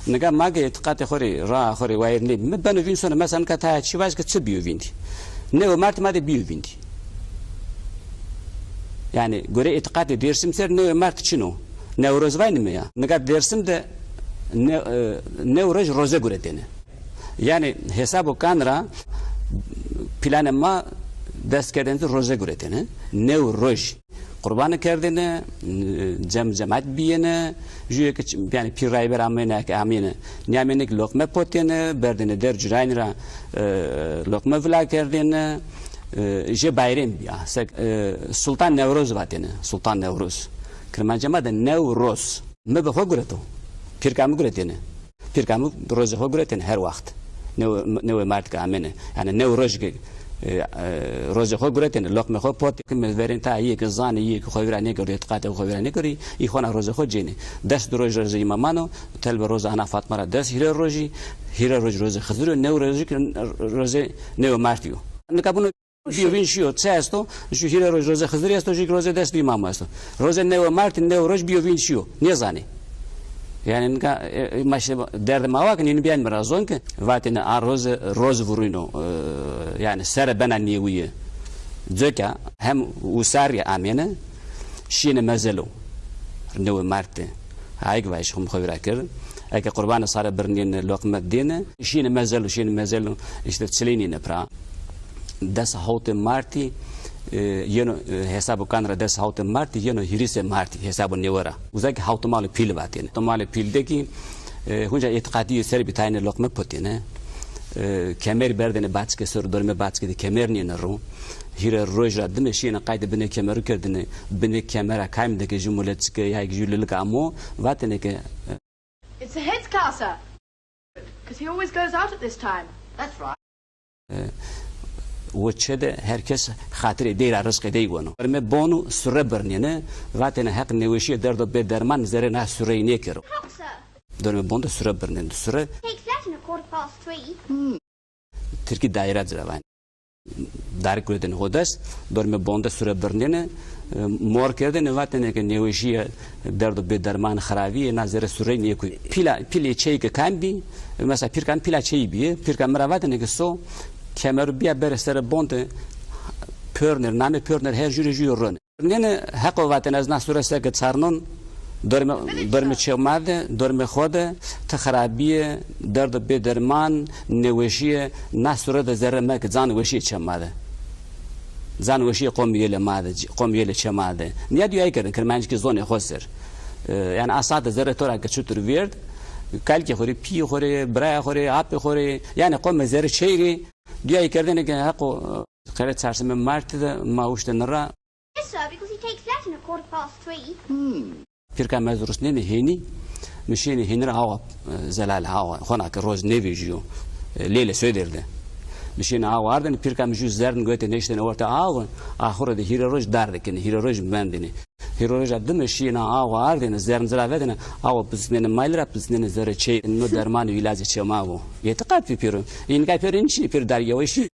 نگاه ماگه اعتقاد خوری را خوری وایر نی مبنو وین سونه مثلا که تا چی واش که چه بیو ویندی نه و مرد ماده بیو ویندی یعنی گوره اعتقاد درسیم سر نه مرد چینو نه روز وای نمیه نگاه درسیم ده نه روزه گوره دینه یعنی حساب کن را پلان ما دست کردن تو روزه گوره دینه نه روز قربان کردنه جماعت بیانه جوی که یعنی پیرای بر آمینه که آمینه نیامینه که لقمه پوتینه بردنه در جراین را لقمه ولا کردنه جه بایرم بیا سلطان نوروز واتینه سلطان نوروز کرمان جماعت نوروز ما بخو گرتو پیرکامو گرتینه پیرکامو روز خو گرتینه هر وقت نو مرد که آمینه یعنی نوروز که روز خو گرتن لقمه خو پوت که مزورین تا یک زان یک خویرانی کردی اعتقاد خویرانی کردی ای خونه روز خو جینه دست روز روز امامانو تل به روز انا فاطمه را دست هیر روز خضر نو روز نو مارتیو نکابونو بیوین شیو چه استو شو هیر روز خضر استو جی روز دست امام است روز نو مارت نو روز بیوین شیو نیزانی یعنی نکا ماش درد ماواک نین بیان مرازون که واتن روز ورینو یعنی سر بنانیویه ذکا هم وساری آمینه شین مزلو نو مارته هایگ وایش هم خوی راکر اگه قربان صار برنین لقمه دینه شین مزلو اشتت سلینی نپرا دست هوت مارتی یانو حساب کن را دست هاوت مارتی یانو هریس مارتی حساب نیورا وزاک هاوت مال پیل واتینه تو مال پیل دکی هنجا اعتقادی سر بیتاین لقمه پوتینه کمر بردن باعث که سر دارم باعث که کمر نینرو هیر روز را دمشین قاید بنه کمر کردنه بنه کمر کایم دکی جملت که یک جلول کامو واتینه که It's a head casser because he always goes out at this time. That's right. وچه هرکس خاطر دیر رزق دیگونو برم بونو سر برنینه وقتی حق نوشی درد به درمان زره نه سره نیکرو درم بوند سر برنینه سره ترکی دایره زروان دار کردن خودست درم بوند سر برنینه مور کردن وقتی که نوشی درد به درمان خرابی نه زره سره نیکوی پیلا چی که کم بی مثلا پیرکان پیلا چی بیه پیرکان مراوات نگسو کمر بیا بر سر بوند پرنر نام پرنر هر جوری رون نه حق واتن از ناسوره سگ چارنون درم چه ماده درم خود تخرابی درد به درمان نوشی ناسوره د زره مک زان وشی چه ماده زان وشی قومیل ماده قومیل چه ماده نیادی ای کردن کرمانج کی زون خسر یعنی اساد زره تورا که چطور ویرد کالکی خوری پی خوری برای خوری آب خوری یعنی قوم زره چیری دیای کردن که حق خیلی چهارشنبه مارت ماوشت نرا. Yes, sir, because he takes Latin at 3:15. پیرکان مزروس نمی هینی مشینی هنر هوا زلال هوا خونه که روز نویجیو لیل سویدرده مشین هوا آردن پیرکان مجوز زرن گویت نشتن ورت هوا آخر ده هیر روز دارده کنه هیر روز بندینه هیر روز عدم مشین هوا آردن زرن زلاودن هوا بزنن مایل را بزنن زر چی نو درمان ویلاج چه ماو اعتقاد پیرو این که پیرین چی پیر دریاویشی